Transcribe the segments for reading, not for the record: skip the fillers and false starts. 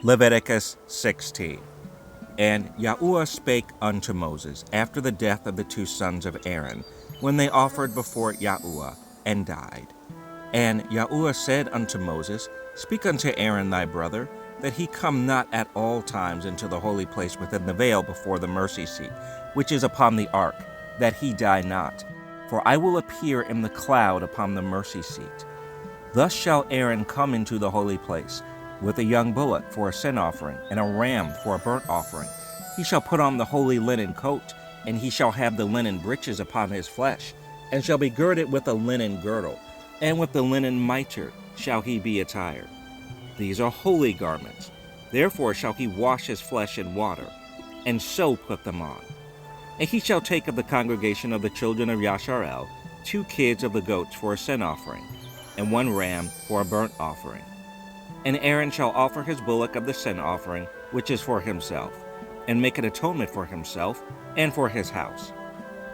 Leviticus 16. And Yahuwah spake unto Moses after the death of the two sons of Aaron, when they offered before Yahuwah, and died. And Yahuwah said unto Moses, Speak unto Aaron thy brother, that he come not at all times into the holy place within the veil before the mercy seat, which is upon the ark, that he die not. For I will appear in the cloud upon the mercy seat. Thus shall Aaron come into the holy place, with a young bullock for a sin offering, and a ram for a burnt offering. He shall put on the holy linen coat, and he shall have the linen breeches upon his flesh, and shall be girded with a linen girdle, and with the linen mitre shall he be attired. These are holy garments. Therefore shall he wash his flesh in water, and so put them on. And he shall take of the congregation of the children of Yasharel 2 kids of the goats for a sin offering, and 1 ram for a burnt offering. And Aaron shall offer his bullock of the sin offering, which is for himself, and make an atonement for himself and for his house.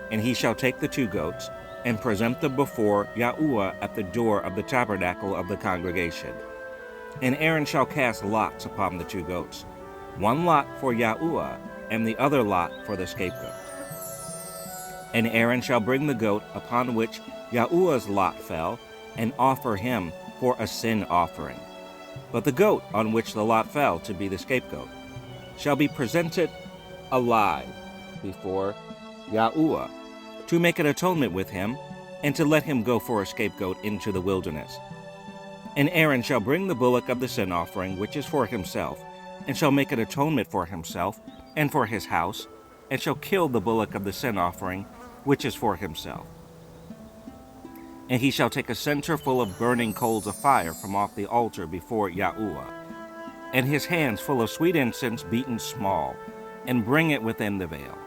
And he shall take the 2 goats, and present them before Yahuwah at the door of the tabernacle of the congregation. And Aaron shall cast lots upon the 2 goats, 1 lot for Yahuwah, and the other lot for the scapegoat. And Aaron shall bring the goat upon which Yahuwah's lot fell, and offer him for a sin offering. But the goat on which the lot fell to be the scapegoat shall be presented alive before Yahuwah, to make an atonement with him, and to let him go for a scapegoat into the wilderness. And Aaron shall bring the bullock of the sin offering, which is for himself, and shall make an atonement for himself and for his house, and shall kill the bullock of the sin offering, which is for himself. And he shall take a censer full of burning coals of fire from off the altar before Yahuwah, and his hands full of sweet incense beaten small, and bring it within the veil.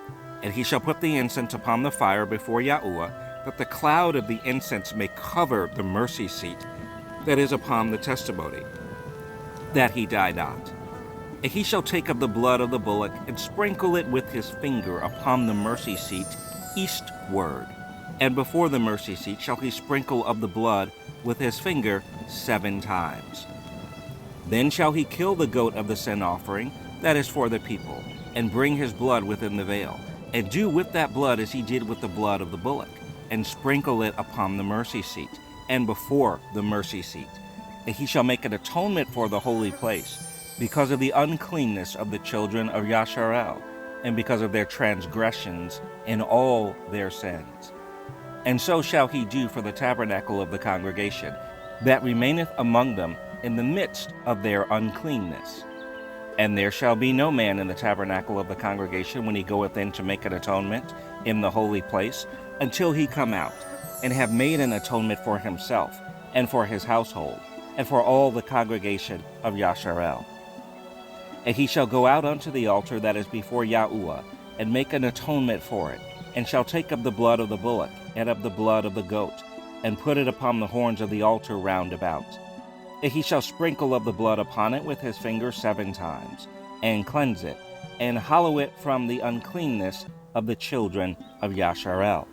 And he shall put the incense upon the fire before Yahuwah, that the cloud of the incense may cover the mercy seat that is upon the testimony, that he die not. And he shall take of the blood of the bullock, and sprinkle it with his finger upon the mercy seat eastward. And before the mercy seat shall he sprinkle of the blood with his finger 7 times. Then shall he kill the goat of the sin offering, that is for the people, and bring his blood within the veil, and do with that blood as he did with the blood of the bullock, and sprinkle it upon the mercy seat, and before the mercy seat. And he shall make an atonement for the holy place, because of the uncleanness of the children of Yasharel, and because of their transgressions in all their sins. And so shall he do for the tabernacle of the congregation, that remaineth among them in the midst of their uncleanness. And there shall be no man in the tabernacle of the congregation when he goeth in to make an atonement in the holy place, until he come out, and have made an atonement for himself, and for his household, and for all the congregation of Yasharel. And he shall go out unto the altar that is before Yahuwah, and make an atonement for it, and shall take of the blood of the bullock, and of the blood of the goat, and put it upon the horns of the altar round about. And he shall sprinkle of the blood upon it with his finger 7 times, and cleanse it, and hallow it from the uncleanness of the children of Yasharel.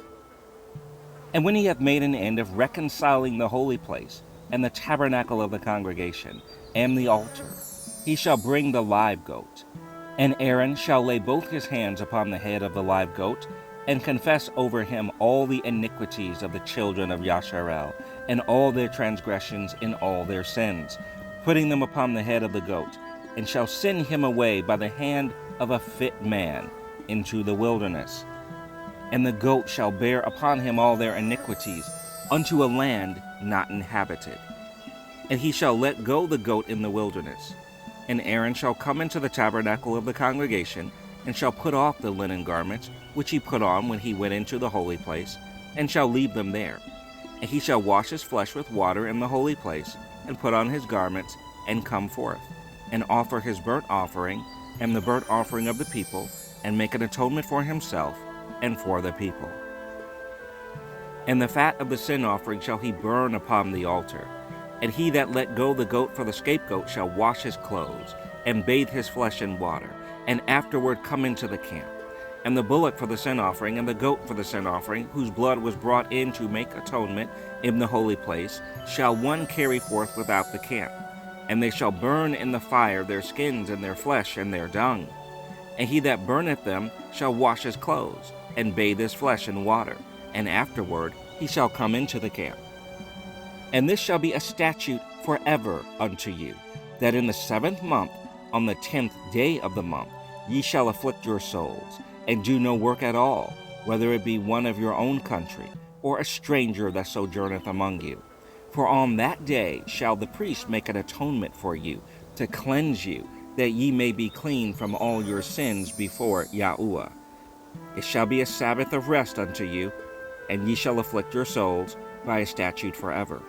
And when he hath made an end of reconciling the holy place, and the tabernacle of the congregation, and the altar, he shall bring the live goat. And Aaron shall lay both his hands upon the head of the live goat, and confess over him all the iniquities of the children of Yasharel, and all their transgressions in all their sins, putting them upon the head of the goat, and shall send him away by the hand of a fit man into the wilderness. And the goat shall bear upon him all their iniquities unto a land not inhabited. And he shall let go the goat in the wilderness. And Aaron shall come into the tabernacle of the congregation, and shall put off the linen garments which he put on when he went into the holy place, and shall leave them there. And he shall wash his flesh with water in the holy place, and put on his garments, and come forth, and offer his burnt offering, and the burnt offering of the people, and make an atonement for himself, and for the people. And the fat of the sin offering shall he burn upon the altar. And he that let go the goat for the scapegoat shall wash his clothes, and bathe his flesh in water, and afterward come into the camp. And the bullock for the sin offering, and the goat for the sin offering, whose blood was brought in to make atonement in the holy place, shall one carry forth without the camp. And they shall burn in the fire their skins and their flesh and their dung. And he that burneth them shall wash his clothes, and bathe his flesh in water, and afterward he shall come into the camp. And this shall be a statute forever unto you, that in the 7th month, on the 10th day of the month, ye shall afflict your souls, and do no work at all, whether it be one of your own country, or a stranger that sojourneth among you. For on that day shall the priest make an atonement for you, to cleanse you, that ye may be clean from all your sins before Yahuwah. It shall be a Sabbath of rest unto you, and ye shall afflict your souls by a statute forever.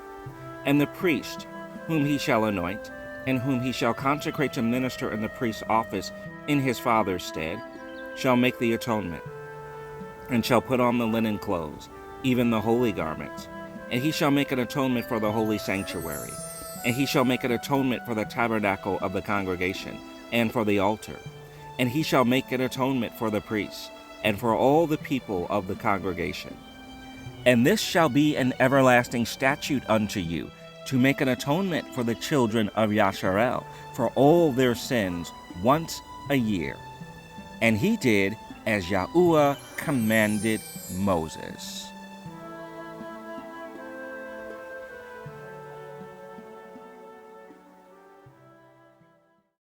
And the priest, whom he shall anoint, and whom he shall consecrate to minister in the priest's office in his father's stead, shall make the atonement, and shall put on the linen clothes, even the holy garments. And he shall make an atonement for the holy sanctuary, and he shall make an atonement for the tabernacle of the congregation, and for the altar. And he shall make an atonement for the priests, and for all the people of the congregation. And this shall be an everlasting statute unto you, to make an atonement for the children of Yasharel for all their sins once a year. And he did as Yahuwah commanded Moses.